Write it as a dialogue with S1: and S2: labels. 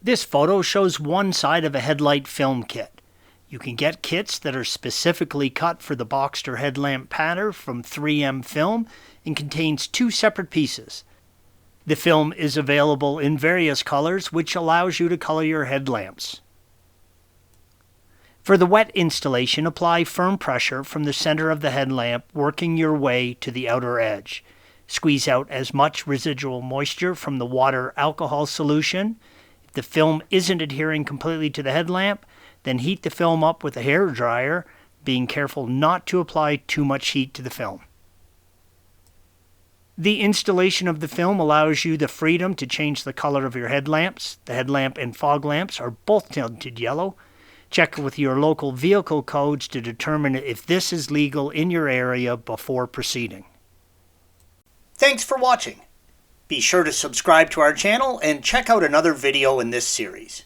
S1: This photo shows one side of a headlight film kit. You can get kits that are specifically cut for the Boxster headlamp pattern from 3M film and contains two separate pieces. The film is available in various colors, which allows you to color your headlamps. For the wet installation, apply firm pressure from the center of the headlamp, working your way to the outer edge. Squeeze out as much residual moisture from the water alcohol solution. If the film isn't adhering completely to the headlamp, then heat the film up with a hair dryer, being careful not to apply too much heat to the film. The installation of the film allows you the freedom to change the color of your headlamps. The headlamp and fog lamps are both tinted yellow. Check with your local vehicle codes to determine if this is legal in your area before proceeding. Thanks for watching. Be sure to subscribe to our channel and check out another video in this series.